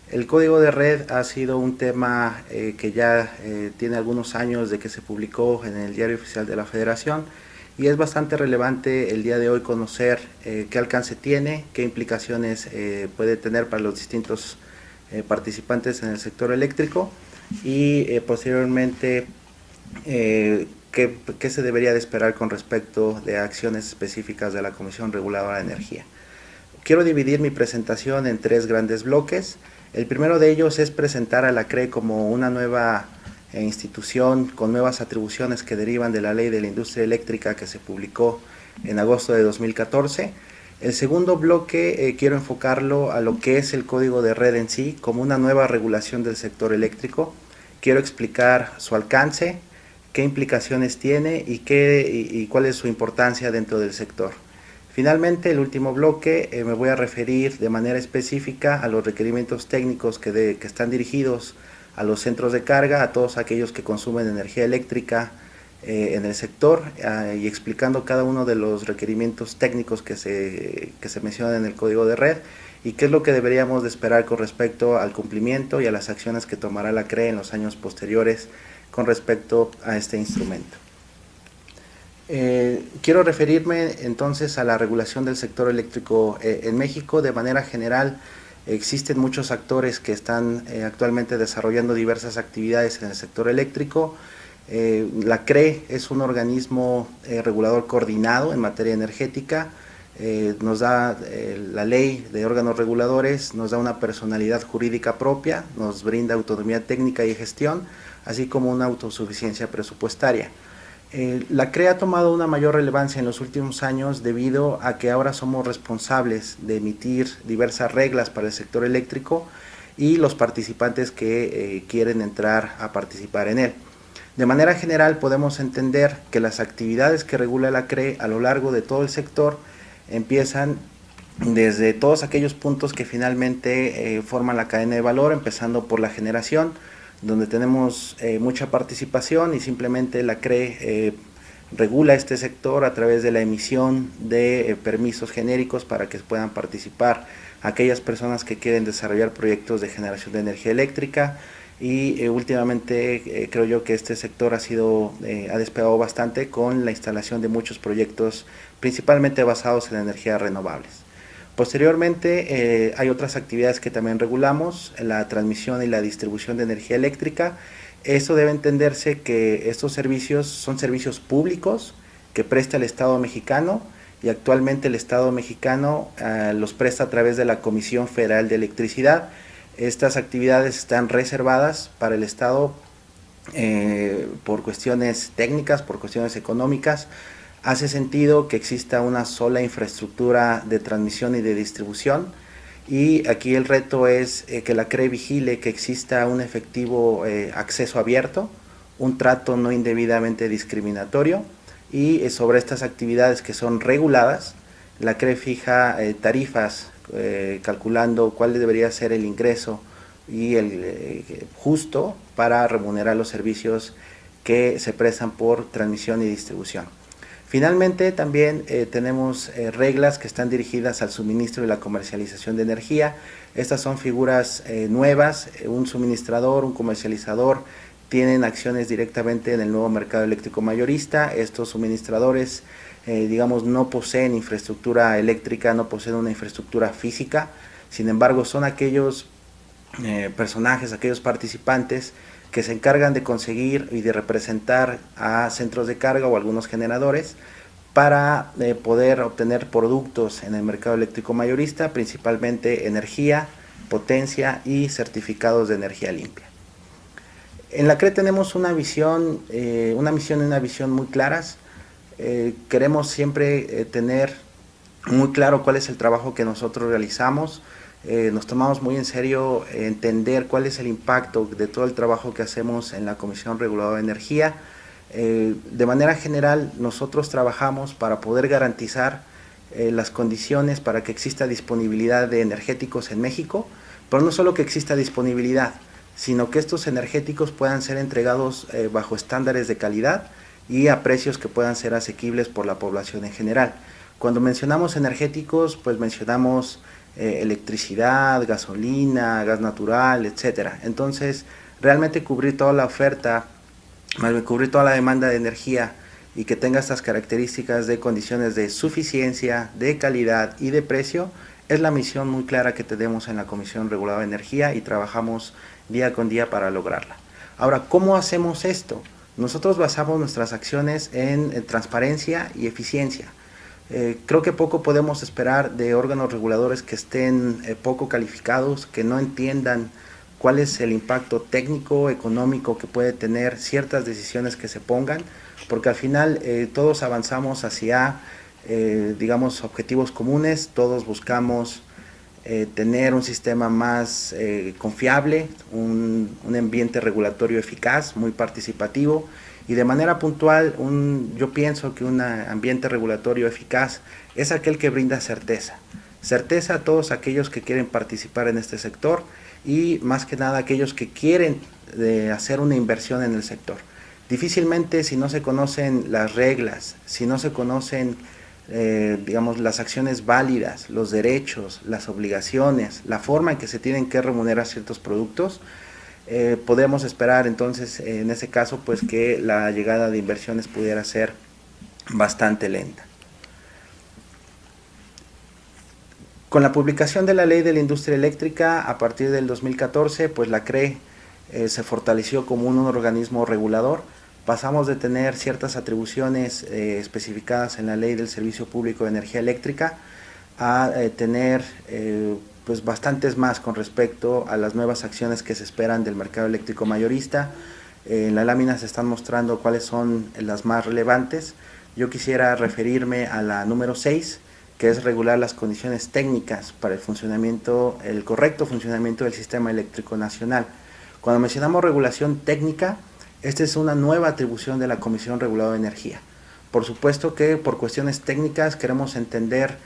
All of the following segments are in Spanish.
El código de red ha sido un tema que ya tiene algunos años de que se publicó en el Diario Oficial de la Federación y es bastante relevante el día de hoy conocer qué alcance tiene, qué implicaciones puede tener para los distintos participantes en el sector eléctrico y posteriormente qué se debería de esperar con respecto de acciones específicas de la Comisión Reguladora de Energía. Quiero dividir mi presentación en tres grandes bloques. El primero de ellos es presentar a la CRE como una nueva institución con nuevas atribuciones que derivan de la Ley de la Industria Eléctrica que se publicó en agosto de 2014. El segundo bloque quiero enfocarlo a lo que es el código de red en sí, como una nueva regulación del sector eléctrico. Quiero explicar su alcance, qué implicaciones tiene y cuál es su importancia dentro del sector. Finalmente, el último bloque me voy a referir de manera específica a los requerimientos técnicos que están dirigidos a los centros de carga, a todos aquellos que consumen energía eléctrica en el sector y explicando cada uno de los requerimientos técnicos que se mencionan en el código de red y qué es lo que deberíamos de esperar con respecto al cumplimiento y a las acciones que tomará la CRE en los años posteriores con respecto a este instrumento. Quiero referirme entonces a la regulación del sector eléctrico en México. De manera general, existen muchos actores que están actualmente desarrollando diversas actividades en el sector eléctrico. La CRE es un organismo regulador coordinado en materia energética. Nos da la ley de órganos reguladores, nos da una personalidad jurídica propia, nos brinda autonomía técnica y gestión, así como una autosuficiencia presupuestaria. La CRE ha tomado una mayor relevancia en los últimos años debido a que ahora somos responsables de emitir diversas reglas para el sector eléctrico y los participantes que quieren entrar a participar en él. De manera general podemos entender que las actividades que regula la CRE a lo largo de todo el sector empiezan desde todos aquellos puntos que finalmente forman la cadena de valor, empezando por la generación, donde tenemos mucha participación y simplemente la CRE regula este sector a través de la emisión de permisos genéricos para que puedan participar aquellas personas que quieren desarrollar proyectos de generación de energía eléctrica y últimamente creo yo que este sector ha despegado bastante con la instalación de muchos proyectos principalmente basados en energías renovables. Posteriormente hay otras actividades que también regulamos, la transmisión y la distribución de energía eléctrica. Esto debe entenderse que estos servicios son servicios públicos que presta el Estado mexicano y actualmente el Estado mexicano los presta a través de la Comisión Federal de Electricidad. Estas actividades están reservadas para el Estado por cuestiones técnicas, por cuestiones económicas. Hace sentido que exista una sola infraestructura de transmisión y de distribución y aquí el reto es que la CRE vigile que exista un efectivo acceso abierto, un trato no indebidamente discriminatorio y sobre estas actividades que son reguladas, la CRE fija tarifas calculando cuál debería ser el ingreso y el justo para remunerar los servicios que se prestan por transmisión y distribución. Finalmente también tenemos reglas que están dirigidas al suministro y la comercialización de energía. Estas son figuras nuevas, un suministrador, un comercializador tienen acciones directamente en el nuevo mercado eléctrico mayorista. Estos suministradores digamos no poseen infraestructura eléctrica, no poseen una infraestructura física, sin embargo son aquellos personajes, aquellos participantes que se encargan de conseguir y de representar a centros de carga o algunos generadores para poder obtener productos en el mercado eléctrico mayorista, principalmente energía, potencia y certificados de energía limpia. En la CRE tenemos una misión y una visión muy claras. Queremos siempre tener muy claro cuál es el trabajo que nosotros realizamos. Nos tomamos muy en serio entender cuál es el impacto de todo el trabajo que hacemos en la Comisión Reguladora de Energía. De manera general, nosotros trabajamos para poder garantizar las condiciones para que exista disponibilidad de energéticos en México, pero no solo que exista disponibilidad, sino que estos energéticos puedan ser entregados bajo estándares de calidad y a precios que puedan ser asequibles por la población en general. Cuando mencionamos energéticos, pues mencionamos electricidad, gasolina, gas natural, etcétera. Entonces, realmente cubrir toda la oferta, más bien cubrir toda la demanda de energía y que tenga estas características de condiciones de suficiencia, de calidad y de precio, es la misión muy clara que tenemos en la Comisión Reguladora de Energía y trabajamos día con día para lograrla. Ahora, ¿cómo hacemos esto? Nosotros basamos nuestras acciones en transparencia y eficiencia. Creo que poco podemos esperar de órganos reguladores que estén poco calificados, que no entiendan cuál es el impacto técnico, económico que puede tener ciertas decisiones que se pongan, porque al final todos avanzamos hacia, digamos, objetivos comunes, todos buscamos tener un sistema más confiable, un ambiente regulatorio eficaz, muy participativo, y de manera puntual yo pienso que un ambiente regulatorio eficaz es aquel que brinda certeza. Certeza a todos aquellos que quieren participar en este sector y más que nada aquellos que quieren hacer una inversión en el sector. Difícilmente, si no se conocen las reglas, si no se conocen digamos, las acciones válidas, los derechos, las obligaciones, la forma en que se tienen que remunerar ciertos productos, podemos esperar entonces en ese caso pues que la llegada de inversiones pudiera ser bastante lenta. Con la publicación de la Ley de la Industria Eléctrica a partir del 2014, pues la CRE se fortaleció como un organismo regulador. Pasamos de tener ciertas atribuciones especificadas en la Ley del Servicio Público de Energía Eléctrica a tener pues bastantes más con respecto a las nuevas acciones que se esperan del mercado eléctrico mayorista. En la lámina se están mostrando cuáles son las más relevantes. Yo quisiera referirme a la número 6, que es regular las condiciones técnicas para el correcto funcionamiento del sistema eléctrico nacional. Cuando mencionamos regulación técnica, esta es una nueva atribución de la Comisión Reguladora de Energía. Por supuesto que por cuestiones técnicas queremos entender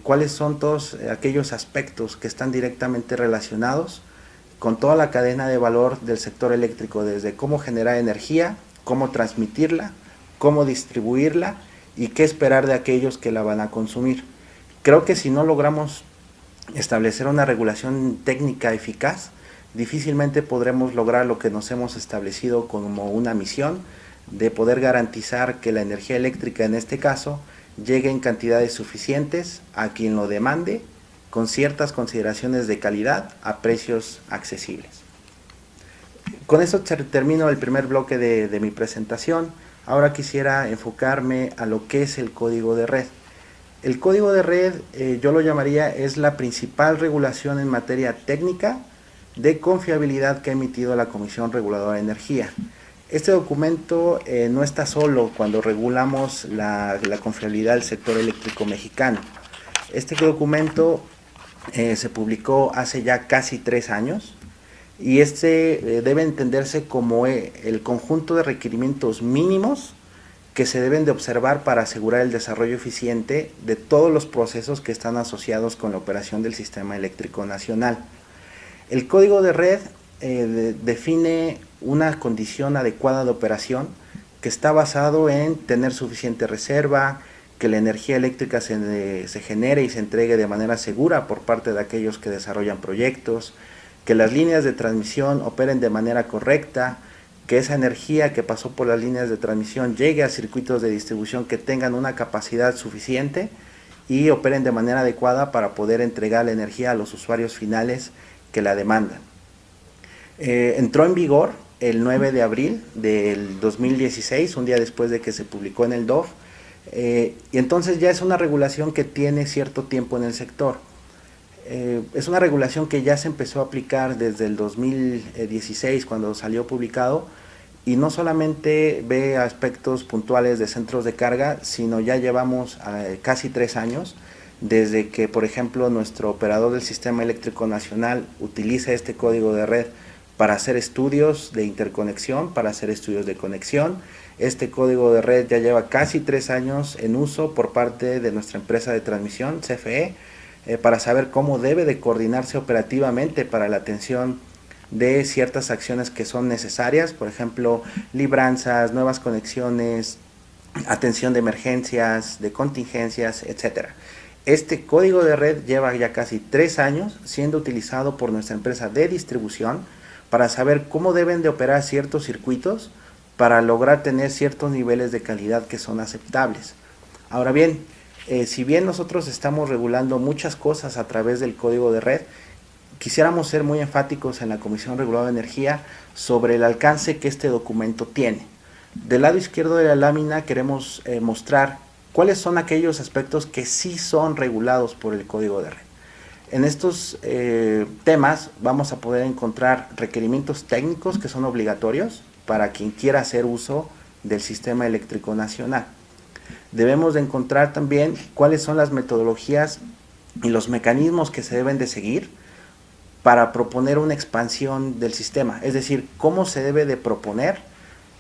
cuáles son todos aquellos aspectos que están directamente relacionados con toda la cadena de valor del sector eléctrico, desde cómo generar energía, cómo transmitirla, cómo distribuirla y qué esperar de aquellos que la van a consumir. Creo que si no logramos establecer una regulación técnica eficaz, difícilmente podremos lograr lo que nos hemos establecido como una misión de poder garantizar que la energía eléctrica en este caso llegue en cantidades suficientes a quien lo demande con ciertas consideraciones de calidad a precios accesibles. Con eso termino el primer bloque de mi presentación. Ahora quisiera enfocarme a lo que es el código de red. El código de red, yo lo llamaría, es la principal regulación en materia técnica de confiabilidad que ha emitido la Comisión Reguladora de Energía. Este documento no está solo cuando regulamos la confiabilidad del sector eléctrico mexicano. Este documento se publicó hace ya casi 3 años y debe entenderse como el conjunto de requerimientos mínimos que se deben de observar para asegurar el desarrollo eficiente de todos los procesos que están asociados con la operación del sistema eléctrico nacional. El código de red define una condición adecuada de operación que está basado en tener suficiente reserva, que la energía eléctrica se genere y se entregue de manera segura por parte de aquellos que desarrollan proyectos, que las líneas de transmisión operen de manera correcta, que esa energía que pasó por las líneas de transmisión llegue a circuitos de distribución que tengan una capacidad suficiente y operen de manera adecuada para poder entregar la energía a los usuarios finales que la demandan. Entró en vigor el 9 de abril del 2016, un día después de que se publicó en el DOF, y entonces ya es una regulación que tiene cierto tiempo en el sector. Es una regulación que ya se empezó a aplicar desde el 2016 cuando salió publicado y no solamente ve aspectos puntuales de centros de carga, sino ya llevamos casi 3 años desde que, por ejemplo, nuestro operador del Sistema Eléctrico Nacional utiliza este código de red para hacer estudios de interconexión, para hacer estudios de conexión. Este código de red ya lleva casi 3 años en uso por parte de nuestra empresa de transmisión, CFE, para saber cómo debe de coordinarse operativamente para la atención de ciertas acciones que son necesarias, por ejemplo, libranzas, nuevas conexiones, atención de emergencias, de contingencias, etcétera. Este código de red lleva ya casi 3 años siendo utilizado por nuestra empresa de distribución para saber cómo deben de operar ciertos circuitos para lograr tener ciertos niveles de calidad que son aceptables. Ahora bien, si bien nosotros estamos regulando muchas cosas a través del código de red, quisiéramos ser muy enfáticos en la Comisión Reguladora de Energía sobre el alcance que este documento tiene. Del lado izquierdo de la lámina queremos mostrar cuáles son aquellos aspectos que sí son regulados por el código de red. En estos temas vamos a poder encontrar requerimientos técnicos que son obligatorios para quien quiera hacer uso del sistema eléctrico nacional. Debemos de encontrar también cuáles son las metodologías y los mecanismos que se deben de seguir para proponer una expansión del sistema, es decir, cómo se debe de proponer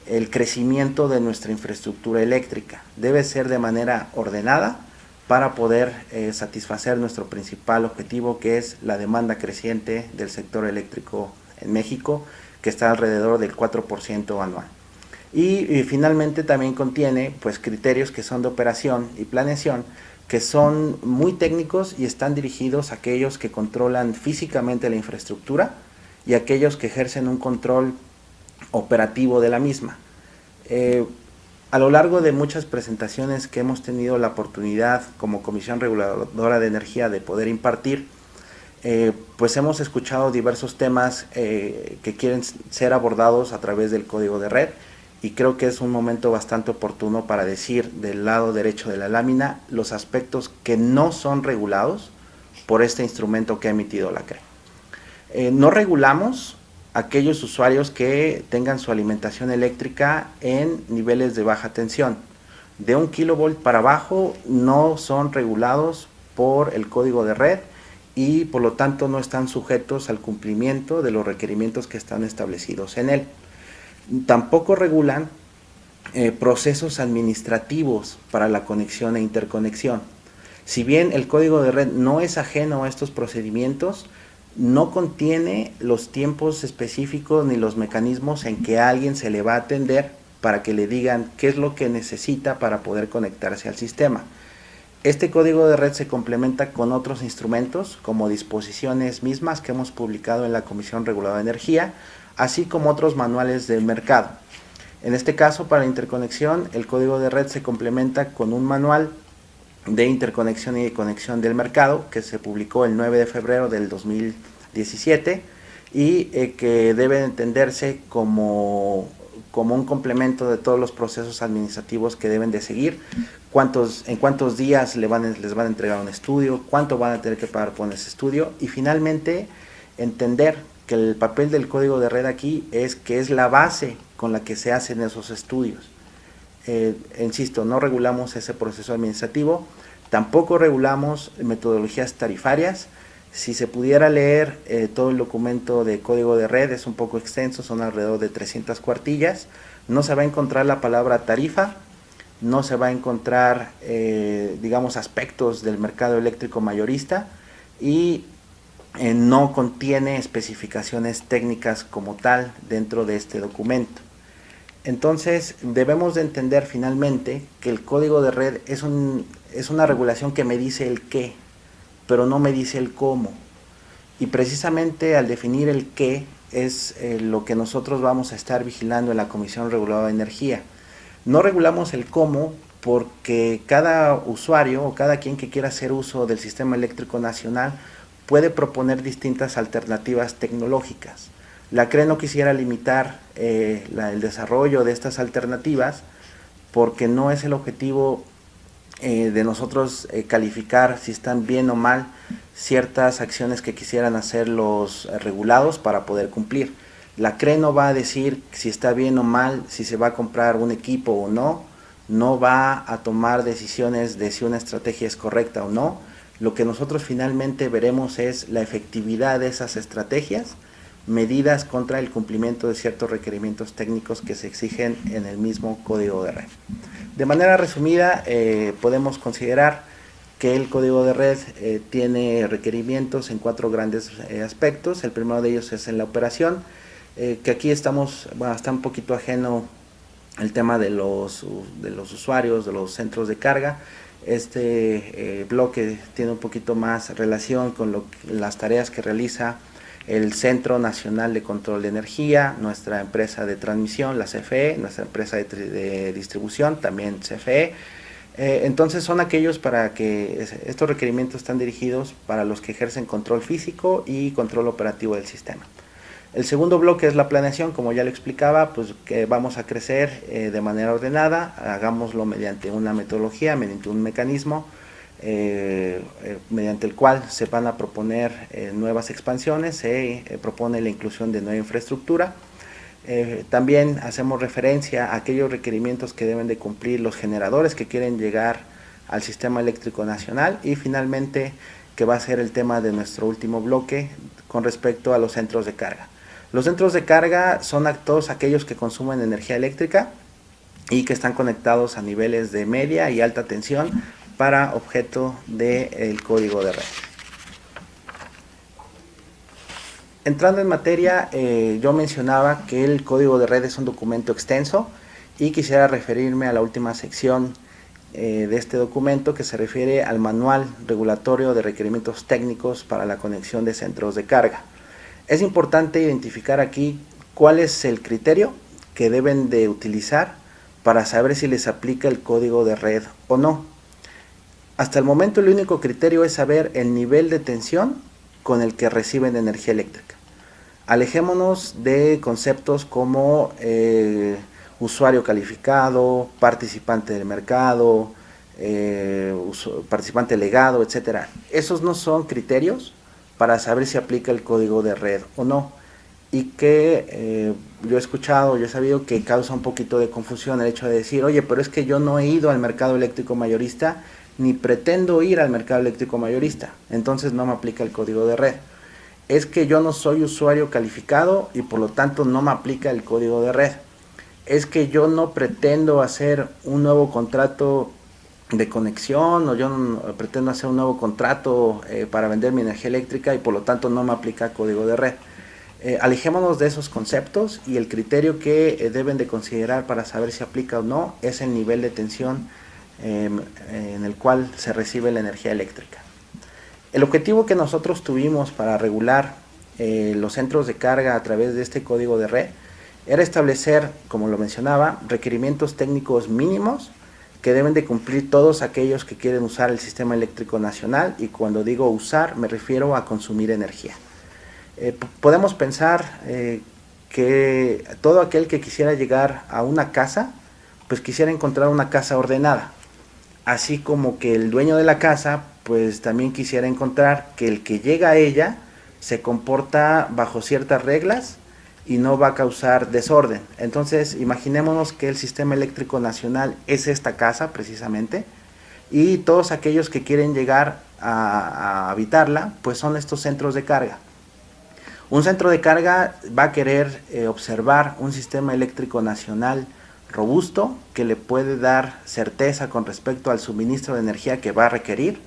el crecimiento de nuestra infraestructura eléctrica. Debe ser de manera ordenada para poder satisfacer nuestro principal objetivo, que es la demanda creciente del sector eléctrico en México, que está alrededor del 4% anual. Y finalmente también contiene pues criterios que son de operación y planeación, que son muy técnicos y están dirigidos a aquellos que controlan físicamente la infraestructura y aquellos que ejercen un control operativo de la misma. A lo largo de muchas presentaciones que hemos tenido la oportunidad como Comisión Reguladora de Energía de poder impartir, pues hemos escuchado diversos temas que quieren ser abordados a través del código de red, y creo que es un momento bastante oportuno para decir del lado derecho de la lámina los aspectos que no son regulados por este instrumento que ha emitido la CRE. No regulamos aquellos usuarios que tengan su alimentación eléctrica en niveles de baja tensión. De 1 kilovolt para abajo no son regulados por el código de red y por lo tanto no están sujetos al cumplimiento de los requerimientos que están establecidos en él. Tampoco regulan procesos administrativos para la conexión e interconexión. Si bien el código de red no es ajeno a estos procedimientos, no contiene los tiempos específicos ni los mecanismos en que a alguien se le va a atender para que le digan qué es lo que necesita para poder conectarse al sistema. Este código de red se complementa con otros instrumentos como disposiciones mismas que hemos publicado en la Comisión Reguladora de Energía, así como otros manuales del mercado. En este caso, para interconexión, el código de red se complementa con un manual de interconexión y de conexión del mercado que se publicó el 9 de febrero del 2017 y que debe entenderse como un complemento de todos los procesos administrativos que deben de seguir, en cuántos días les van a entregar un estudio, cuánto van a tener que pagar por ese estudio, y finalmente entender que el papel del código de red aquí es que es la base con la que se hacen esos estudios. Insisto, no regulamos ese proceso administrativo, tampoco regulamos metodologías tarifarias. Si se pudiera leer todo el documento de código de red, es un poco extenso, son alrededor de 300 cuartillas, no se va a encontrar la palabra tarifa, no se va a encontrar, digamos, aspectos del mercado eléctrico mayorista, y no contiene especificaciones técnicas como tal dentro de este documento. Entonces debemos de entender finalmente que el código de red es una regulación que me dice el qué, pero no me dice el cómo. Y precisamente al definir el qué es lo que nosotros vamos a estar vigilando en la Comisión Reguladora de Energía. No regulamos el cómo porque cada usuario o cada quien que quiera hacer uso del sistema eléctrico nacional puede proponer distintas alternativas tecnológicas. La CRE no quisiera limitar el desarrollo de estas alternativas porque no es el objetivo de nosotros calificar si están bien o mal ciertas acciones que quisieran hacer los regulados para poder cumplir. La CRE no va a decir si está bien o mal, si se va a comprar un equipo o no, no va a tomar decisiones de si una estrategia es correcta o no. Lo que nosotros finalmente veremos es la efectividad de esas estrategias, medidas contra el cumplimiento de ciertos requerimientos técnicos que se exigen en el mismo código de red. De manera resumida, podemos considerar que el código de red tiene requerimientos en 4 grandes aspectos. El primero de ellos es en la operación, que aquí está un poquito ajeno el tema de los usuarios, de los centros de carga. Este bloque tiene un poquito más relación con las tareas que realiza el Centro Nacional de Control de Energía, nuestra empresa de transmisión, la CFE, nuestra empresa de distribución, también CFE. Entonces son aquellos para que estos requerimientos están dirigidos para los que ejercen control físico y control operativo del sistema. El segundo bloque es la planeación, como ya lo explicaba, pues que vamos a crecer de manera ordenada, hagámoslo mediante una metodología, mediante un mecanismo, mediante el cual se van a proponer nuevas expansiones, se propone la inclusión de nueva infraestructura. También hacemos referencia a aquellos requerimientos que deben de cumplir los generadores que quieren llegar al sistema eléctrico nacional, y finalmente que va a ser el tema de nuestro último bloque con respecto a los centros de carga. Los centros de carga son todos aquellos que consumen energía eléctrica y que están conectados a niveles de media y alta tensión para objeto del código de red. Entrando en materia, yo mencionaba que el código de red es un documento extenso y quisiera referirme a la última sección de este documento, que se refiere al Manual Regulatorio de Requerimientos Técnicos para la Conexión de Centros de Carga. Es importante identificar aquí cuál es el criterio que deben de utilizar para saber si les aplica el código de red o no. Hasta el momento el único criterio es saber el nivel de tensión con el que reciben energía eléctrica. Alejémonos de conceptos como usuario calificado, participante del mercado, participante legado, etc. Esos no son criterios para saber si aplica el código de red o no, y que yo he escuchado, yo he sabido que causa un poquito de confusión el hecho de decir, oye, pero es que yo no he ido al mercado eléctrico mayorista, ni pretendo ir al mercado eléctrico mayorista, entonces no me aplica el código de red. Es que yo no soy usuario calificado y por lo tanto no me aplica el código de red. Es que yo no pretendo hacer un nuevo contrato de conexión, o yo no pretendo hacer un nuevo contrato para vender mi energía eléctrica y por lo tanto no me aplica código de red. Alejémonos de esos conceptos, y el criterio que deben de considerar para saber si aplica o no es el nivel de tensión en el cual se recibe la energía eléctrica. El objetivo que nosotros tuvimos para regular los centros de carga a través de este código de red era establecer, como lo mencionaba, requerimientos técnicos mínimos que deben de cumplir todos aquellos que quieren usar el sistema eléctrico nacional, y cuando digo usar me refiero a consumir energía. Podemos pensar que todo aquel que quisiera llegar a una casa, pues quisiera encontrar una casa ordenada, así como que el dueño de la casa pues también quisiera encontrar que el que llega a ella se comporta bajo ciertas reglas y no va a causar desorden. Entonces imaginémonos que el sistema eléctrico nacional es esta casa precisamente, y todos aquellos que quieren llegar a habitarla pues son estos centros de carga. Un centro de carga va a querer observar un sistema eléctrico nacional robusto, que le puede dar certeza con respecto al suministro de energía que va a requerir,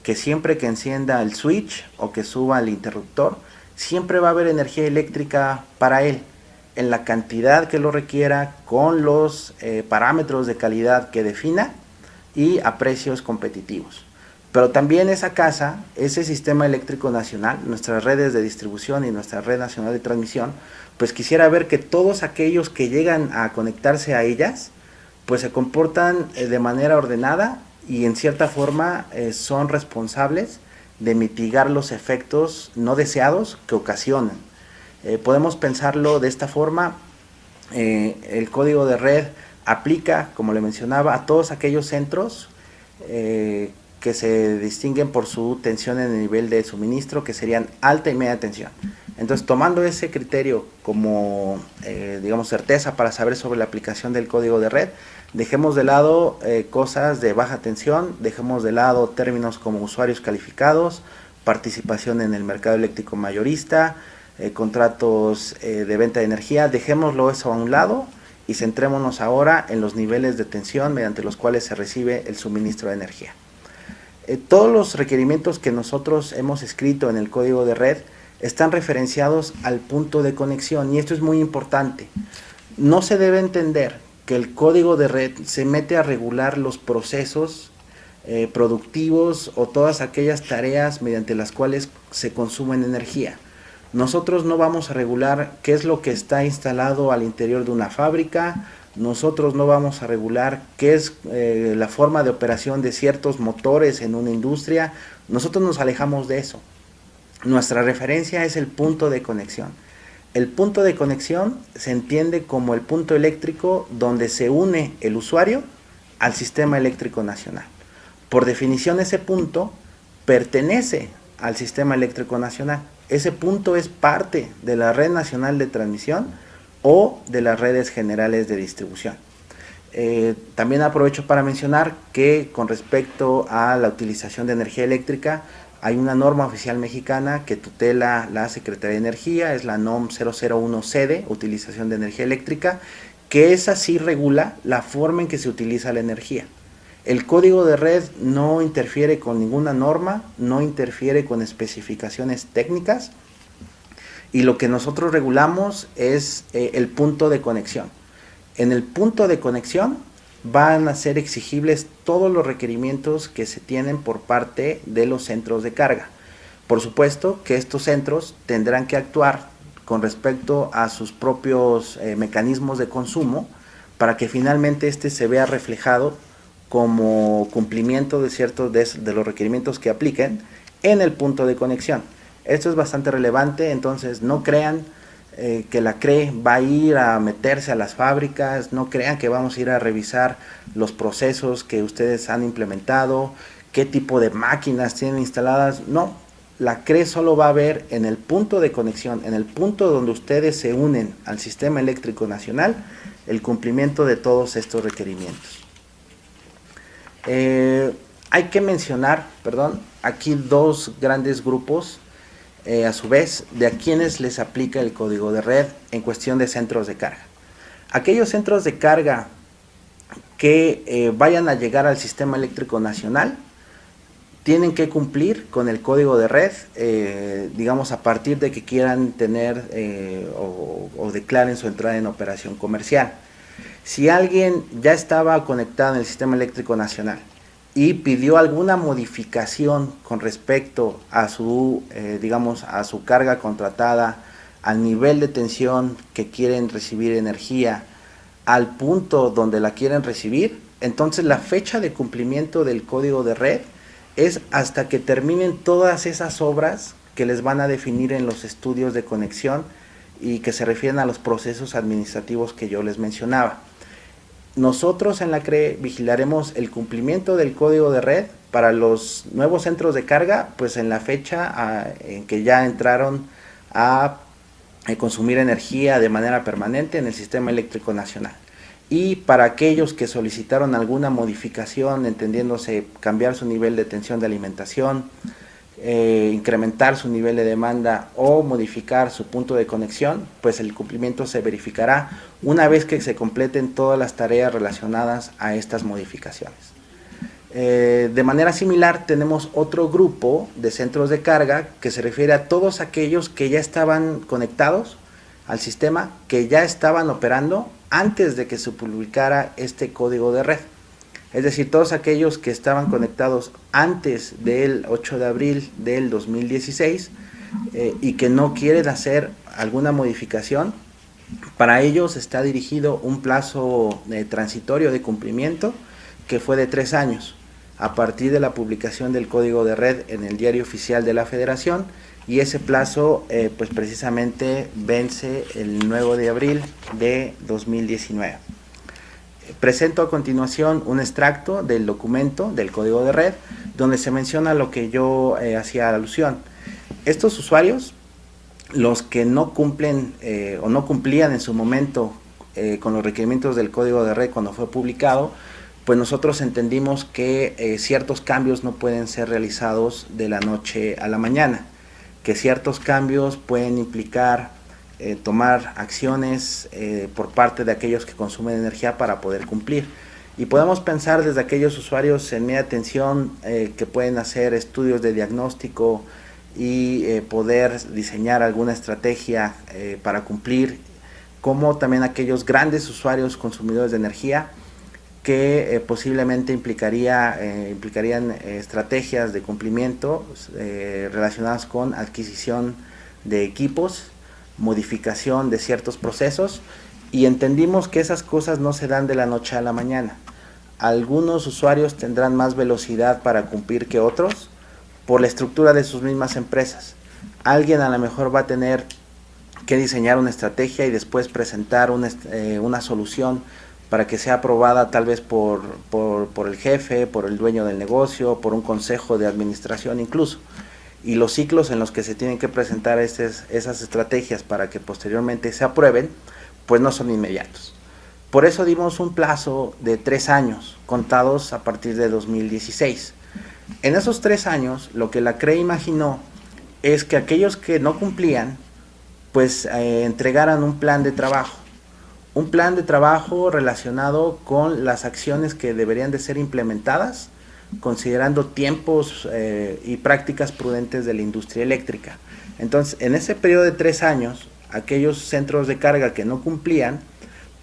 que siempre que encienda el switch o que suba el interruptor, siempre va a haber energía eléctrica para él, en la cantidad que lo requiera, con los parámetros de calidad que defina y a precios competitivos. Pero también esa casa, ese sistema eléctrico nacional, nuestras redes de distribución y nuestra red nacional de transmisión, pues quisiera ver que todos aquellos que llegan a conectarse a ellas, pues se comportan de manera ordenada y en cierta forma son responsables de mitigar los efectos no deseados que ocasionan. Podemos pensarlo de esta forma: el código de red aplica, como le mencionaba, a todos aquellos centros que se distinguen por su tensión en el nivel de suministro, que serían alta y media tensión. Entonces, tomando ese criterio como, digamos, certeza para saber sobre la aplicación del código de red, dejemos de lado cosas de baja tensión, dejemos de lado términos como usuarios calificados, participación en el mercado eléctrico mayorista, contratos de venta de energía, dejémoslo eso a un lado y centrémonos ahora en los niveles de tensión mediante los cuales se recibe el suministro de energía. Todos los requerimientos que nosotros hemos escrito en el código de red están referenciados al punto de conexión, y esto es muy importante. No se debe entender que el código de red se mete a regular los procesos productivos o todas aquellas tareas mediante las cuales se consumen energía. Nosotros no vamos a regular qué es lo que está instalado al interior de una fábrica, nosotros no vamos a regular qué es la forma de operación de ciertos motores en una industria, nosotros nos alejamos de eso. Nuestra referencia es el punto de conexión. El punto de conexión se entiende como el punto eléctrico donde se une el usuario al sistema eléctrico nacional. Por definición, ese punto pertenece al sistema eléctrico nacional. Ese punto es parte de la red nacional de transmisión o de las redes generales de distribución. También aprovecho para mencionar que con respecto a la utilización de energía eléctrica, hay una norma oficial mexicana que tutela la Secretaría de Energía, es la NOM 001-CD, utilización de energía eléctrica, que esa sí regula la forma en que se utiliza la energía. El código de red no interfiere con ninguna norma, no interfiere con especificaciones técnicas, y lo que nosotros regulamos es el punto de conexión. En el punto de conexión van a ser exigibles todos los requerimientos que se tienen por parte de los centros de carga. Por supuesto que estos centros tendrán que actuar con respecto a sus propios mecanismos de consumo para que finalmente este se vea reflejado como cumplimiento de ciertos de los requerimientos que apliquen en el punto de conexión. Esto es bastante relevante, entonces no crean que la CRE va a ir a meterse a las fábricas, no crean que vamos a ir a revisar los procesos que ustedes han implementado, qué tipo de máquinas tienen instaladas. No, la CRE solo va a ver en el punto de conexión, en el punto donde ustedes se unen al sistema eléctrico nacional, el cumplimiento de todos estos requerimientos. Hay que mencionar, aquí dos grandes grupos a su vez, de a quienes les aplica el código de red en cuestión de centros de carga. Aquellos centros de carga que vayan a llegar al sistema eléctrico nacional tienen que cumplir con el código de red, digamos, a partir de que quieran tener o declaren su entrada en operación comercial. Si alguien ya estaba conectado en el sistema eléctrico nacional y pidió alguna modificación con respecto a su, digamos, a su carga contratada, al nivel de tensión que quieren recibir energía, al punto donde la quieren recibir, entonces la fecha de cumplimiento del código de red es hasta que terminen todas esas obras que les van a definir en los estudios de conexión y que se refieren a los procesos administrativos que yo les mencionaba. Nosotros en la CRE vigilaremos el cumplimiento del código de red para los nuevos centros de carga, pues en la fecha en que ya entraron a consumir energía de manera permanente en el sistema eléctrico nacional. Y para aquellos que solicitaron alguna modificación, entendiéndose cambiar su nivel de tensión de alimentación, incrementar su nivel de demanda o modificar su punto de conexión, pues el cumplimiento se verificará una vez que se completen todas las tareas relacionadas a estas modificaciones. De manera similar tenemos otro grupo de centros de carga que se refiere a todos aquellos que ya estaban conectados al sistema, que ya estaban operando antes de que se publicara este código de red. Es decir, todos aquellos que estaban conectados antes del 8 de abril del 2016 y que no quieren hacer alguna modificación, para ellos está dirigido un plazo transitorio de cumplimiento que fue de 3 años, a partir de la publicación del código de red en el Diario Oficial de la Federación, y ese plazo pues precisamente vence el 9 de abril de 2019. Presento a continuación un extracto del documento del código de red donde se menciona lo que yo hacía alusión. Estos usuarios, los que no cumplen o no cumplían en su momento con los requerimientos del código de red cuando fue publicado, pues nosotros entendimos que ciertos cambios no pueden ser realizados de la noche a la mañana, que ciertos cambios pueden implicar tomar acciones por parte de aquellos que consumen energía para poder cumplir. Y podemos pensar desde aquellos usuarios en media tensión que pueden hacer estudios de diagnóstico y poder diseñar alguna estrategia para cumplir como también aquellos grandes usuarios consumidores de energía que posiblemente implicarían estrategias de cumplimiento relacionadas con adquisición de equipos, modificación de ciertos procesos, y entendimos que esas cosas no se dan de la noche a la mañana. Algunos usuarios tendrán más velocidad para cumplir que otros por la estructura de sus mismas empresas. Alguien a lo mejor va a tener que diseñar una estrategia y después presentar una solución para que sea aprobada tal vez por el jefe, por el dueño del negocio, por un consejo de administración incluso. Y los ciclos en los que se tienen que presentar esas estrategias para que posteriormente se aprueben, pues no son inmediatos. Por eso dimos un plazo de 3 años, contados a partir de 2016. En esos 3 años, lo que la CRE imaginó es que aquellos que no cumplían, pues entregaran un plan de trabajo. Un plan de trabajo relacionado con las acciones que deberían de ser implementadas, considerando tiempos y prácticas prudentes de la industria eléctrica. Entonces, en ese periodo de 3 años, aquellos centros de carga que no cumplían,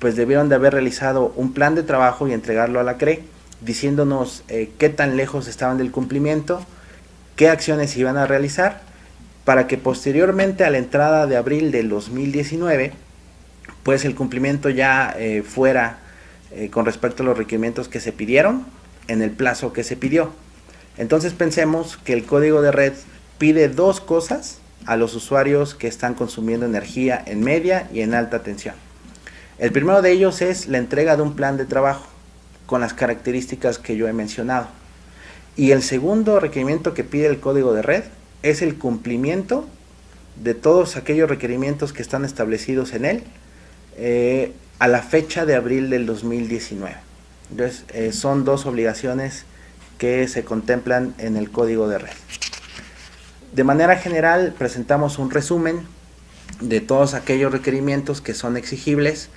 pues debieron de haber realizado un plan de trabajo y entregarlo a la CRE, diciéndonos qué tan lejos estaban del cumplimiento, qué acciones iban a realizar, para que posteriormente a la entrada de abril del 2019, pues el cumplimiento ya fuera con respecto a los requerimientos que se pidieron en el plazo que se pidió. Entonces pensemos que el código de red pide 2 cosas a los usuarios que están consumiendo energía en media y en alta tensión. El primero de ellos es la entrega de un plan de trabajo con las características que yo he mencionado. Y el segundo requerimiento que pide el código de red es el cumplimiento de todos aquellos requerimientos que están establecidos en él a la fecha de abril del 2019. Entonces, son 2 obligaciones que se contemplan en el código de red. De manera general, presentamos un resumen de todos aquellos requerimientos que son exigibles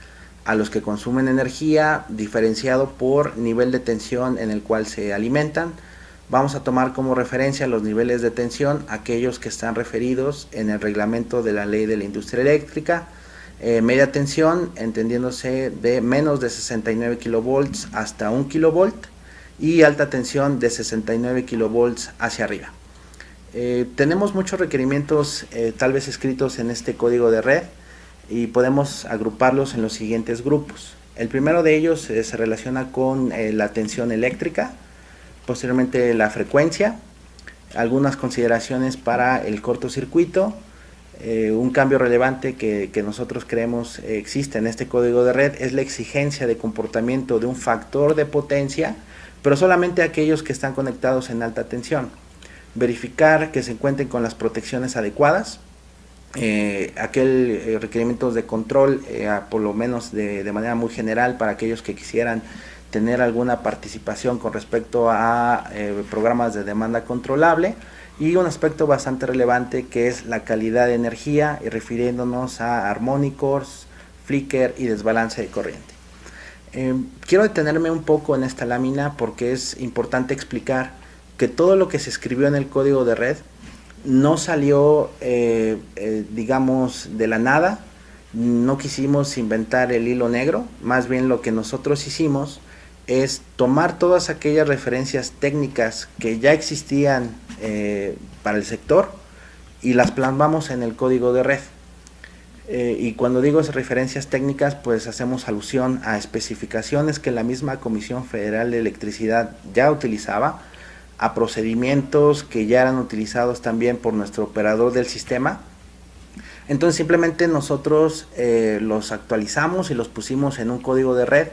a los que consumen energía, diferenciado por nivel de tensión en el cual se alimentan. Vamos a tomar como referencia los niveles de tensión, aquellos que están referidos en el reglamento de la ley de la industria eléctrica. Media tensión, entendiéndose de menos de 69 kilovolts hasta 1 kilovolt, y alta tensión de 69 kilovolts hacia arriba. Tenemos muchos requerimientos tal vez escritos en este código de red y podemos agruparlos en los siguientes grupos. El primero de ellos se relaciona con la tensión eléctrica, posteriormente la frecuencia, algunas consideraciones para el cortocircuito. Un cambio relevante que nosotros creemos existe en este código de red es la exigencia de comportamiento de un factor de potencia, pero solamente aquellos que están conectados en alta tensión. Verificar que se encuentren con las protecciones adecuadas, requerimientos de control, por lo menos de manera muy general para aquellos que quisieran tener alguna participación con respecto a programas de demanda controlable, y un aspecto bastante relevante que es la calidad de energía, y refiriéndonos a armónicos, flicker y desbalance de corriente. Quiero detenerme un poco en esta lámina porque es importante explicar que todo lo que se escribió en el código de red no salió, digamos, de la nada. No quisimos inventar el hilo negro, más bien lo que nosotros hicimos es tomar todas aquellas referencias técnicas que ya existían para el sector y las plasmamos en el código de red. Y cuando digo esas referencias técnicas, pues hacemos alusión a especificaciones que la misma Comisión Federal de Electricidad ya utilizaba, a procedimientos que ya eran utilizados también por nuestro operador del sistema. Entonces simplemente nosotros los actualizamos y los pusimos en un código de red,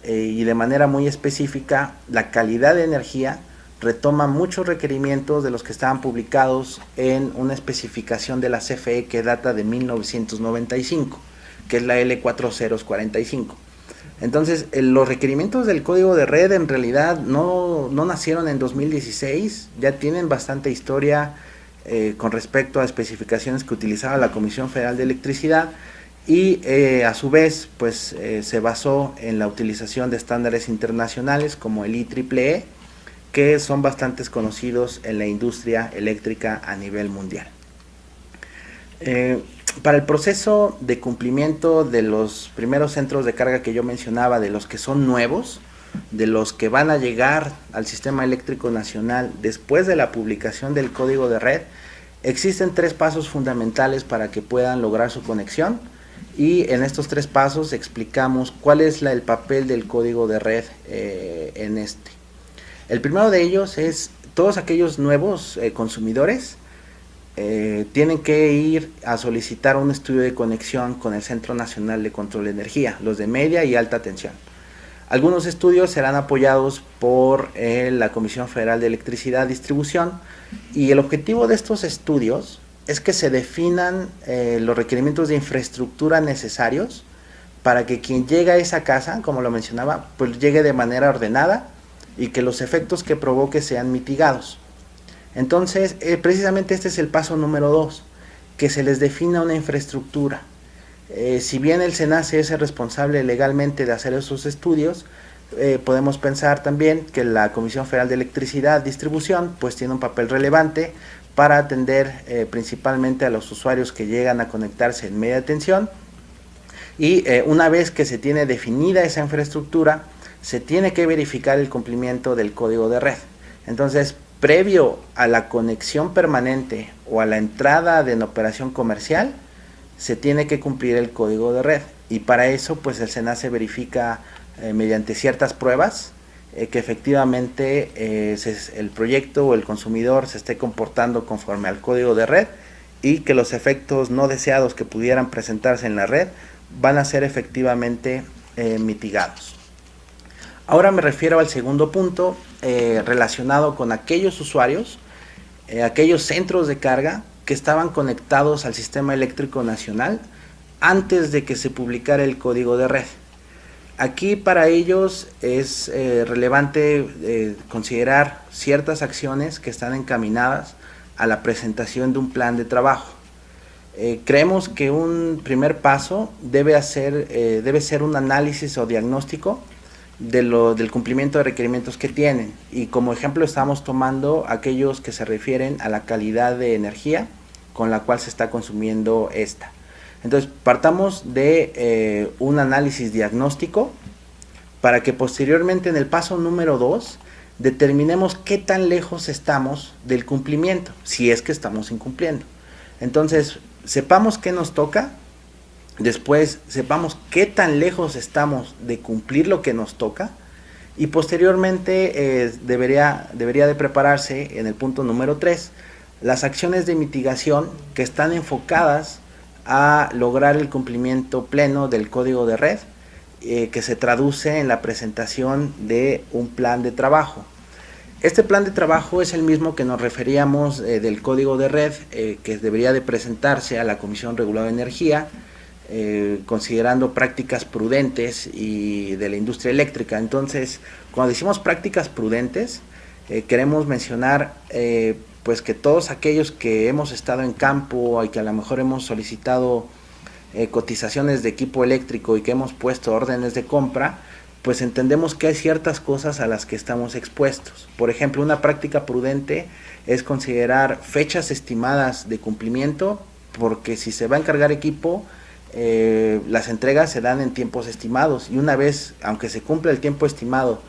y de manera muy específica la calidad de energía retoma muchos requerimientos de los que estaban publicados en una especificación de la CFE que data de 1995, que es la L4045. Entonces, los requerimientos del código de red en realidad no nacieron en 2016, ya tienen bastante historia con respecto a especificaciones que utilizaba la Comisión Federal de Electricidad, y a su vez pues se basó en la utilización de estándares internacionales como el IEEE, que son bastante conocidos en la industria eléctrica a nivel mundial. Para el proceso de cumplimiento de los primeros centros de carga que yo mencionaba, de los que son nuevos, de los que van a llegar al Sistema Eléctrico Nacional después de la publicación del código de red, existen 3 pasos fundamentales para que puedan lograr su conexión, y en estos 3 pasos explicamos cuál es el papel del código de red en este. El primero de ellos es todos aquellos nuevos consumidores tienen que ir a solicitar un estudio de conexión con el Centro Nacional de Control de Energía, los de media y alta tensión. Algunos estudios serán apoyados por la Comisión Federal de Electricidad y Distribución, y el objetivo de estos estudios es que se definan los requerimientos de infraestructura necesarios para que quien llega a esa casa, como lo mencionaba, pues llegue de manera ordenada y que los efectos que provoque sean mitigados. Entonces, precisamente este es el paso número 2, que se les defina una infraestructura. Si bien el SENACE es el responsable legalmente de hacer esos estudios, podemos pensar también que la Comisión Federal de Electricidad y Distribución pues tiene un papel relevante para atender principalmente a los usuarios que llegan a conectarse en media tensión, y una vez que se tiene definida esa infraestructura, se tiene que verificar el cumplimiento del código de red. Entonces, previo a la conexión permanente o a la entrada en operación comercial, se tiene que cumplir el código de red, y para eso pues el SENACE verifica mediante ciertas pruebas que efectivamente el proyecto o el consumidor se esté comportando conforme al código de red, y que los efectos no deseados que pudieran presentarse en la red van a ser efectivamente mitigados. Ahora me refiero al segundo punto relacionado con aquellos usuarios, aquellos centros de carga que estaban conectados al Sistema Eléctrico Nacional antes de que se publicara el código de red. Aquí para ellos es relevante considerar ciertas acciones que están encaminadas a la presentación de un plan de trabajo. Creemos que un primer paso debe ser un análisis o diagnóstico del cumplimiento de requerimientos que tienen, y como ejemplo estamos tomando aquellos que se refieren a la calidad de energía con la cual se está consumiendo esta. Entonces partamos de un análisis diagnóstico para que posteriormente en el paso número 2 determinemos qué tan lejos estamos del cumplimiento, si es que estamos incumpliendo. Entonces sepamos qué nos toca. Después sepamos qué tan lejos estamos de cumplir lo que nos toca, y posteriormente debería de prepararse en el punto número 3 las acciones de mitigación que están enfocadas a lograr el cumplimiento pleno del código de red, que se traduce en la presentación de un plan de trabajo. Este plan de trabajo es el mismo que nos referíamos del código de red, que debería de presentarse a la Comisión Reguladora de Energía, considerando prácticas prudentes y de la industria eléctrica. Entonces, cuando decimos prácticas prudentes, queremos mencionar pues que todos aquellos que hemos estado en campo y que a lo mejor hemos solicitado cotizaciones de equipo eléctrico y que hemos puesto órdenes de compra, pues entendemos que hay ciertas cosas a las que estamos expuestos. Por ejemplo, una práctica prudente es considerar fechas estimadas de cumplimiento, porque si se va a encargar equipo, las entregas se dan en tiempos estimados, y una vez, aunque se cumpla el tiempo estimado,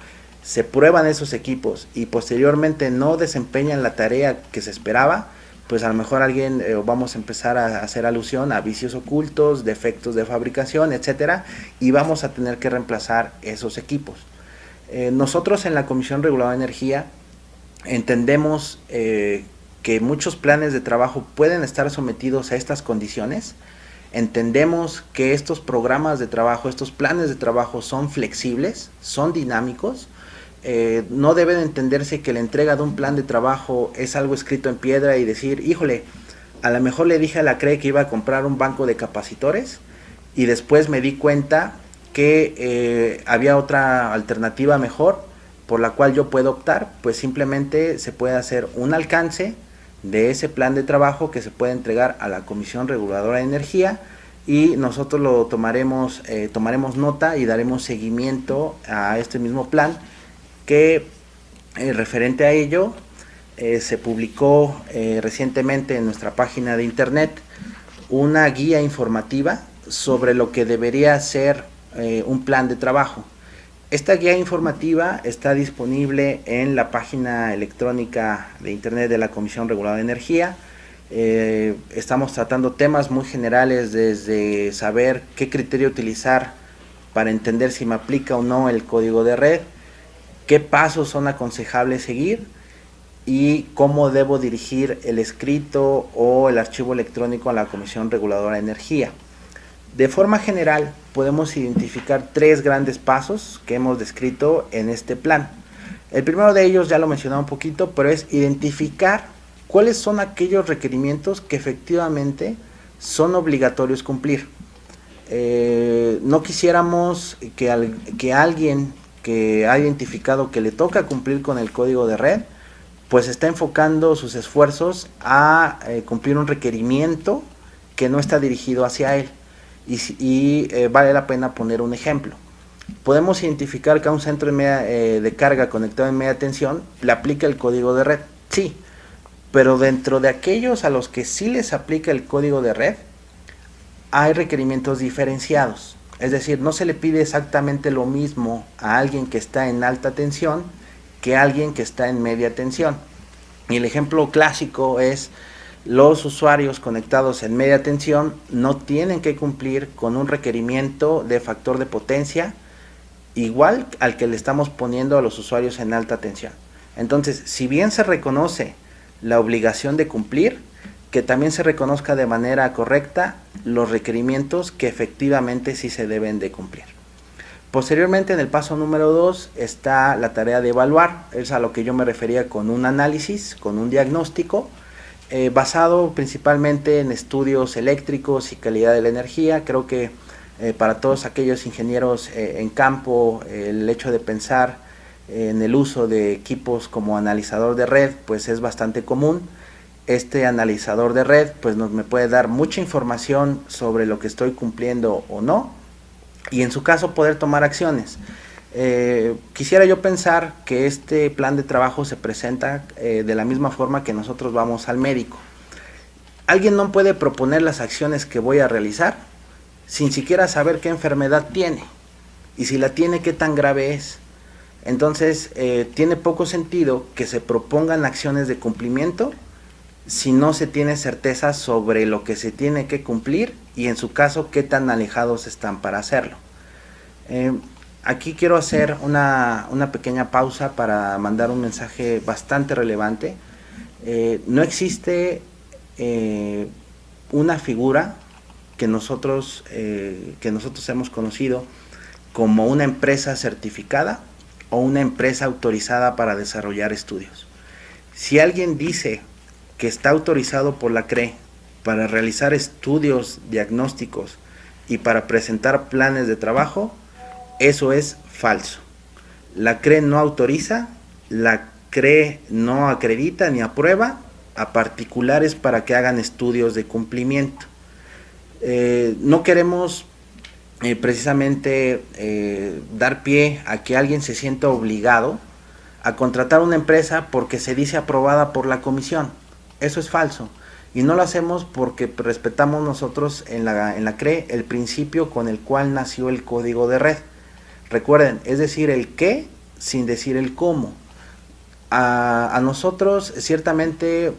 se prueban esos equipos y posteriormente no desempeñan la tarea que se esperaba, pues a lo mejor vamos a empezar a hacer alusión a vicios ocultos, defectos de fabricación, etcétera, y vamos a tener que reemplazar esos equipos. Nosotros en la Comisión Reguladora de Energía entendemos que muchos planes de trabajo pueden estar sometidos a estas condiciones. Entendemos que estos programas de trabajo, estos planes de trabajo son flexibles, son dinámicos. No debe de entenderse que la entrega de un plan de trabajo es algo escrito en piedra y decir, híjole, a lo mejor le dije a la CRE que iba a comprar un banco de capacitores y después me di cuenta que había otra alternativa mejor por la cual yo puedo optar. Pues simplemente se puede hacer un alcance de ese plan de trabajo que se puede entregar a la Comisión Reguladora de Energía, y nosotros lo tomaremos nota y daremos seguimiento a este mismo plan, que referente a ello se publicó recientemente en nuestra página de internet una guía informativa sobre lo que debería ser un plan de trabajo. Esta guía informativa está disponible en la página electrónica de internet de la Comisión Reguladora de Energía. Estamos tratando temas muy generales, desde saber qué criterio utilizar para entender si me aplica o no el código de red, qué pasos son aconsejables seguir y cómo debo dirigir el escrito o el archivo electrónico a la Comisión Reguladora de Energía. De forma general, podemos identificar 3 grandes pasos que hemos descrito en este plan. El primero de ellos ya lo mencionaba un poquito, pero es identificar cuáles son aquellos requerimientos que efectivamente son obligatorios cumplir. No quisiéramos que alguien que ha identificado que le toca cumplir con el código de red, pues está enfocando sus esfuerzos a cumplir un requerimiento que no está dirigido hacia él. Vale la pena poner un ejemplo. Podemos identificar que a un centro de carga conectado en media tensión le aplica el código de red, sí, pero dentro de aquellos a los que sí les aplica el código de red, hay requerimientos diferenciados. Es decir, no se le pide exactamente lo mismo a alguien que está en alta tensión que a alguien que está en media tensión. Y el ejemplo clásico es: los usuarios conectados en media tensión no tienen que cumplir con un requerimiento de factor de potencia igual al que le estamos poniendo a los usuarios en alta tensión. Entonces, si bien se reconoce la obligación de cumplir, que también se reconozca de manera correcta los requerimientos que efectivamente sí se deben de cumplir. Posteriormente, en el paso número 2 está la tarea de evaluar. Es a lo que yo me refería con un análisis, con un diagnóstico, basado principalmente en estudios eléctricos y calidad de la energía. Creo que para todos aquellos ingenieros en campo, el hecho de pensar en el uso de equipos como analizador de red, pues es bastante común. Este analizador de red pues me puede dar mucha información sobre lo que estoy cumpliendo o no, y en su caso poder tomar acciones. Quisiera yo pensar que este plan de trabajo se presenta de la misma forma que nosotros vamos al médico. Alguien no puede proponer las acciones que voy a realizar sin siquiera saber qué enfermedad tiene, y si la tiene, qué tan grave es. Entonces tiene poco sentido que se propongan acciones de cumplimiento si no se tiene certeza sobre lo que se tiene que cumplir y, en su caso, qué tan alejados están para hacerlo. Aquí quiero hacer una pequeña pausa para mandar un mensaje bastante relevante. No existe una figura que nosotros hemos conocido como una empresa certificada o una empresa autorizada para desarrollar estudios. Si alguien dice que está autorizado por la CRE para realizar estudios diagnósticos y para presentar planes de trabajo, eso es falso. La CRE no autoriza, la CRE no acredita ni aprueba a particulares para que hagan estudios de cumplimiento. No queremos precisamente dar pie a que alguien se sienta obligado a contratar una empresa porque se dice aprobada por la comisión. Eso es falso, y no lo hacemos porque respetamos nosotros en la CRE el principio con el cual nació el código de red. Recuerden, es decir el qué sin decir el cómo. A nosotros ciertamente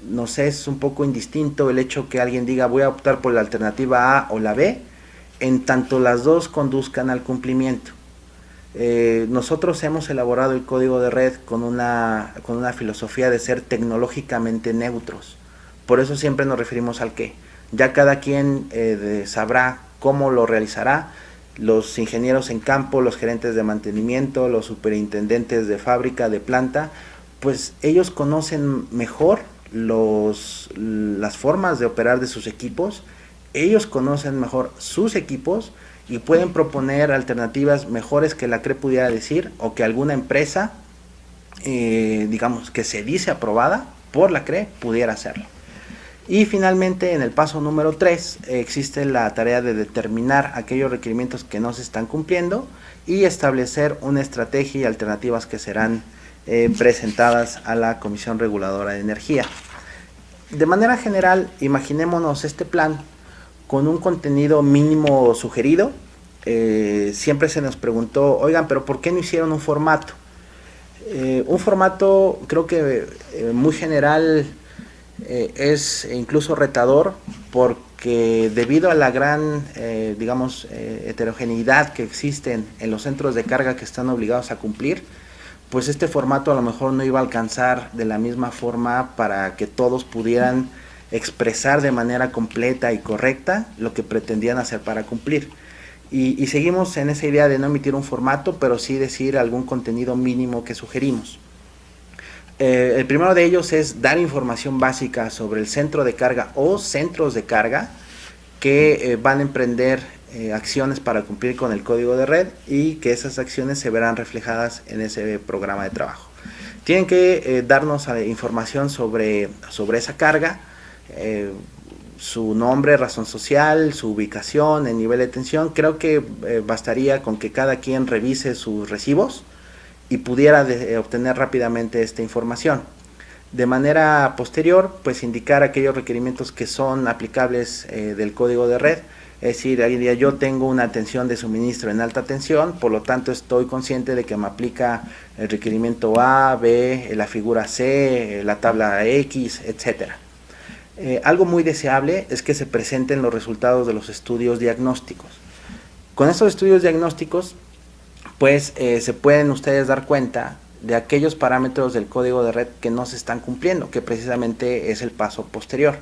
nos es un poco indistinto el hecho que alguien diga voy a optar por la alternativa A o la B, en tanto las dos conduzcan al cumplimiento. Nosotros hemos elaborado el código de red con una filosofía de ser tecnológicamente neutros. Por eso siempre nos referimos al qué. Ya cada quien sabrá cómo lo realizará. Los ingenieros en campo, los gerentes de mantenimiento, los superintendentes de fábrica, de planta, pues ellos conocen mejor las formas de operar de sus equipos, ellos conocen mejor sus equipos y pueden proponer alternativas mejores que la CRE pudiera decir, o que alguna empresa, digamos, que se dice aprobada por la CRE pudiera hacerlo. Y finalmente, en el paso número 3, existe la tarea de determinar aquellos requerimientos que no se están cumpliendo y establecer una estrategia y alternativas que serán presentadas a la Comisión Reguladora de Energía. De manera general, imaginémonos este plan con un contenido mínimo sugerido. Siempre se nos preguntó, oigan, pero ¿por qué no hicieron un formato? Un formato creo que muy general, es incluso retador, porque debido a la gran, heterogeneidad que existen en los centros de carga que están obligados a cumplir, pues este formato a lo mejor no iba a alcanzar de la misma forma para que todos pudieran expresar de manera completa y correcta lo que pretendían hacer para cumplir. Y seguimos en esa idea de no emitir un formato, pero sí decir algún contenido mínimo que sugerimos. El primero de ellos es dar información básica sobre el centro de carga o centros de carga que van a emprender acciones para cumplir con el código de red, y que esas acciones se verán reflejadas en ese programa de trabajo. Tienen que darnos información sobre esa carga, su nombre, razón social, su ubicación, el nivel de tensión. Creo que bastaría con que cada quien revise sus recibos y pudiera obtener rápidamente esta información. De manera posterior, pues indicar aquellos requerimientos que son aplicables del código de red. Es decir, hoy en día yo tengo una tensión de suministro en alta tensión, por lo tanto estoy consciente de que me aplica el requerimiento A, B, la figura C, la tabla X, etcétera. Algo muy deseable es que se presenten los resultados de los estudios diagnósticos. Con estos estudios diagnósticos, pues se pueden ustedes dar cuenta de aquellos parámetros del código de red que no se están cumpliendo, que precisamente es el paso posterior.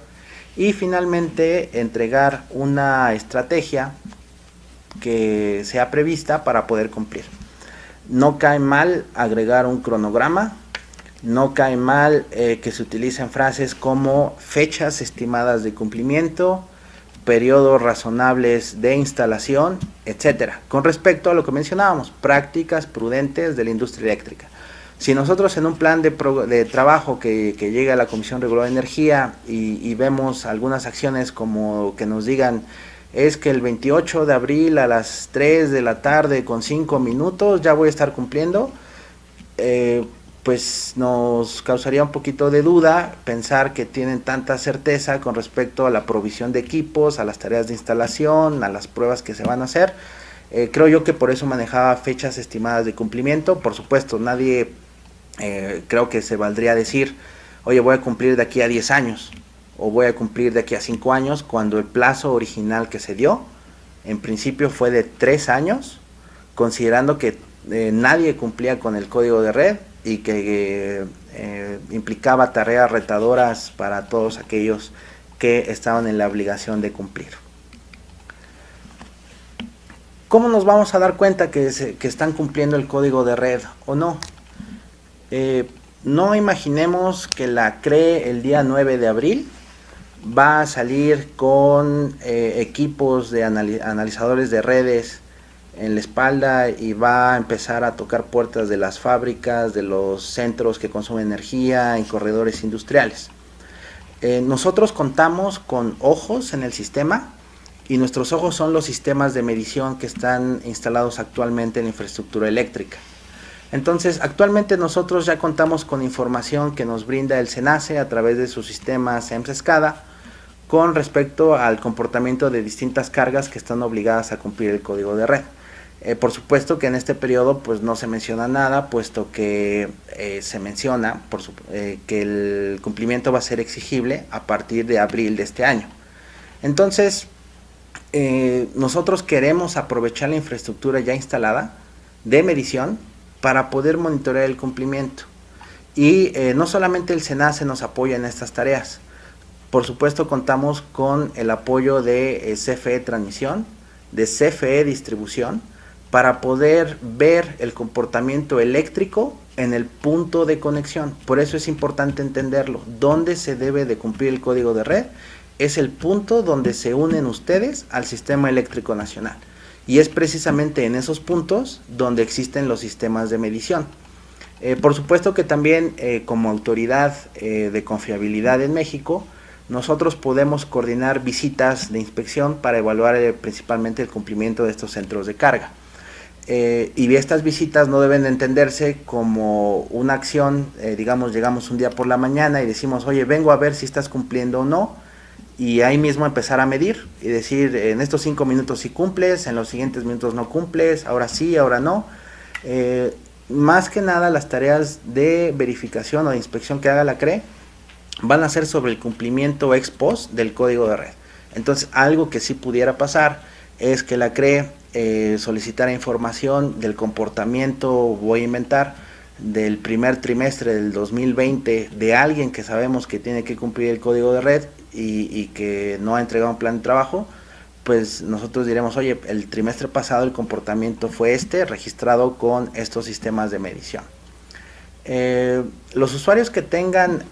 Y finalmente entregar una estrategia que sea prevista para poder cumplir. No cae mal agregar un cronograma, no cae mal que se utilicen frases como fechas estimadas de cumplimiento, periodos razonables de instalación, etcétera. Con respecto a lo que mencionábamos, prácticas prudentes de la industria eléctrica. Si nosotros en un plan de trabajo que llega a la Comisión Reguladora de Energía y vemos algunas acciones como que nos digan, es que el 28 de abril a las 3 de la tarde con 5 minutos ya voy a estar cumpliendo, pues nos causaría un poquito de duda pensar que tienen tanta certeza con respecto a la provisión de equipos, a las tareas de instalación, a las pruebas que se van a hacer. Creo yo que por eso manejaba fechas estimadas de cumplimiento. Por supuesto, nadie creo que se valdría decir, oye, voy a cumplir de aquí a 10 años o voy a cumplir de aquí a 5 años, cuando el plazo original que se dio en principio fue de 3 años, considerando que nadie cumplía con el código de red y que implicaba tareas retadoras para todos aquellos que estaban en la obligación de cumplir. ¿Cómo nos vamos a dar cuenta que están cumpliendo el código de red o no? No imaginemos que la CRE el día 9 de abril va a salir con equipos de analizadores de redes en la espalda y va a empezar a tocar puertas de las fábricas, de los centros que consumen energía, en corredores industriales. Nosotros contamos con ojos en el sistema, y nuestros ojos son los sistemas de medición que están instalados actualmente en la infraestructura eléctrica. Entonces, actualmente nosotros ya contamos con información que nos brinda el SENACE a través de su sistema SEMS-SCADA con respecto al comportamiento de distintas cargas que están obligadas a cumplir el código de red. Por supuesto que en este periodo pues no se menciona nada, puesto que se menciona que el cumplimiento va a ser exigible a partir de abril de este año. Entonces, nosotros queremos aprovechar la infraestructura ya instalada de medición para poder monitorear el cumplimiento. Y no solamente el SENACE nos apoya en estas tareas, por supuesto contamos con el apoyo de CFE Transmisión, de CFE Distribución, para poder ver el comportamiento eléctrico en el punto de conexión. Por eso es importante entenderlo. ¿Dónde se debe de cumplir el código de red? Es el punto donde se unen ustedes al sistema eléctrico nacional. Y es precisamente en esos puntos donde existen los sistemas de medición. Por supuesto que también como autoridad de confiabilidad en México, nosotros podemos coordinar visitas de inspección para evaluar principalmente el cumplimiento de estos centros de carga. y estas visitas no deben de entenderse como una acción, digamos, llegamos un día por la mañana y decimos, oye, vengo a ver si estás cumpliendo o no, y ahí mismo empezar a medir y decir, en estos 5 minutos sí cumples, en los siguientes minutos no cumples, ahora sí, ahora no. Más que nada las tareas de verificación o de inspección que haga la CRE van a ser sobre el cumplimiento ex post del código de red. Entonces, algo que sí pudiera pasar es que la CRE solicitara información del comportamiento, voy a inventar, del primer trimestre del 2020 de alguien que sabemos que tiene que cumplir el código de red y que no ha entregado un plan de trabajo. Pues nosotros diremos, oye, el trimestre pasado el comportamiento fue registrado con estos sistemas de medición. Los usuarios que tengan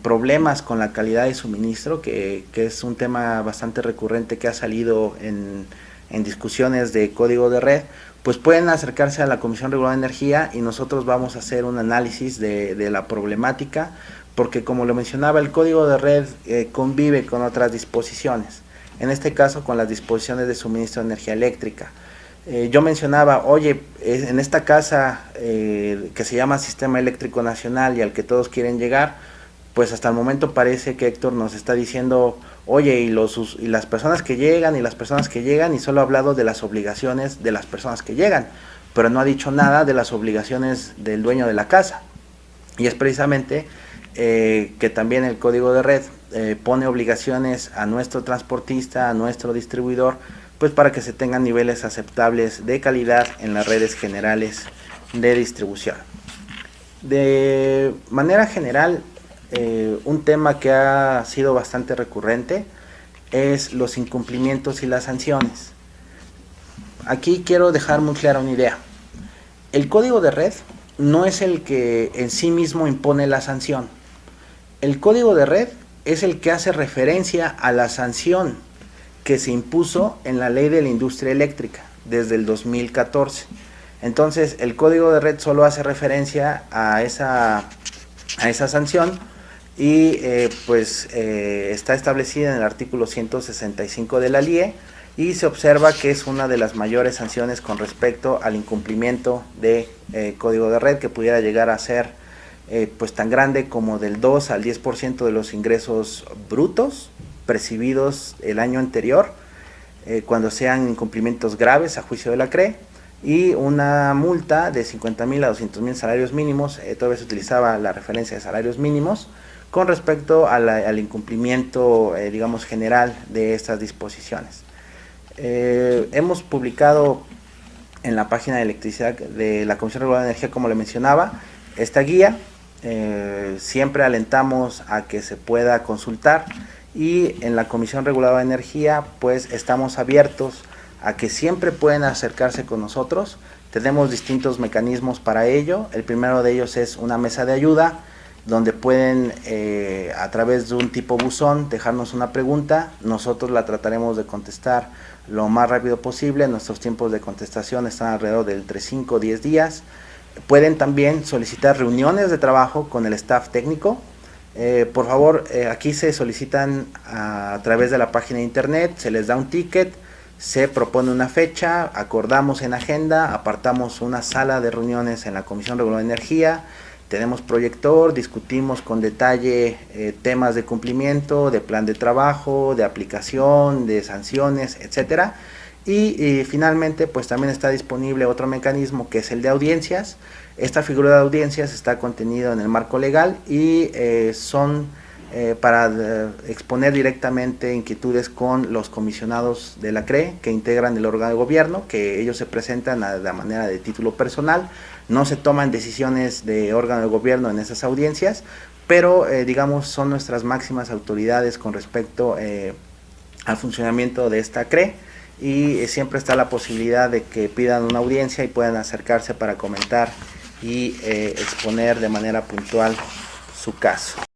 problemas con la calidad de suministro, que es un tema bastante recurrente que ha salido en discusiones de código de red, pues pueden acercarse a la Comisión Reguladora de Energía y nosotros vamos a hacer un análisis de la problemática, porque como lo mencionaba, el código de red convive con otras disposiciones, en este caso con las disposiciones de suministro de energía eléctrica. Yo mencionaba, oye, en esta casa que se llama Sistema Eléctrico Nacional y al que todos quieren llegar, pues hasta el momento parece que Héctor nos está diciendo, oye, y las personas que llegan, y solo ha hablado de las obligaciones de las personas que llegan, pero no ha dicho nada de las obligaciones del dueño de la casa. Y es precisamente que también el código de red pone obligaciones a nuestro transportista, a nuestro distribuidor, pues para que se tengan niveles aceptables de calidad en las redes generales de distribución. De manera general, un tema que ha sido bastante recurrente es los incumplimientos y las sanciones. Aquí quiero dejar muy clara una idea. El código de red no es el que en sí mismo impone la sanción. El código de red es el que hace referencia a la sanción que se impuso en la ley de la industria eléctrica desde el 2014. Entonces, el código de red solo hace referencia a esa sanción y está establecida en el artículo 165 de la LIE y se observa que es una de las mayores sanciones con respecto al incumplimiento de código de red, que pudiera llegar a ser pues tan grande como del 2 al 10% de los ingresos brutos percibidos el año anterior, cuando sean incumplimientos graves a juicio de la CRE, y una multa de 50,000 a 200,000 salarios mínimos. Todavía se utilizaba la referencia de salarios mínimos con respecto al incumplimiento, digamos, general de estas disposiciones. Hemos publicado en la página de electricidad de la Comisión Reguladora de Energía, como le mencionaba, esta guía. Siempre alentamos a que se pueda consultar, y en la Comisión Reguladora de Energía pues estamos abiertos a que siempre pueden acercarse con nosotros. Tenemos distintos mecanismos para ello. El primero de ellos es una mesa de ayuda, donde pueden a través de un tipo buzón dejarnos una pregunta. Nosotros la trataremos de contestar lo más rápido posible. Nuestros tiempos de contestación están alrededor de entre 5 o 10 días. Pueden también solicitar reuniones de trabajo con el staff técnico. Por favor, aquí se solicitan a través de la página de internet, se les da un ticket, se propone una fecha, acordamos en agenda, apartamos una sala de reuniones en la Comisión Reguladora de Energía, tenemos proyector, discutimos con detalle temas de cumplimiento, de plan de trabajo, de aplicación, de sanciones, etcétera. Y finalmente pues también está disponible otro mecanismo, que es el de audiencias. Esta figura de audiencias está contenida en el marco legal y son para exponer directamente inquietudes con los comisionados de la CRE que integran el órgano de gobierno, que ellos se presentan a la manera de título personal. No se toman decisiones de órgano de gobierno en esas audiencias, pero digamos son nuestras máximas autoridades con respecto al funcionamiento de esta CRE. Y siempre está la posibilidad de que pidan una audiencia y puedan acercarse para comentar y exponer de manera puntual su caso.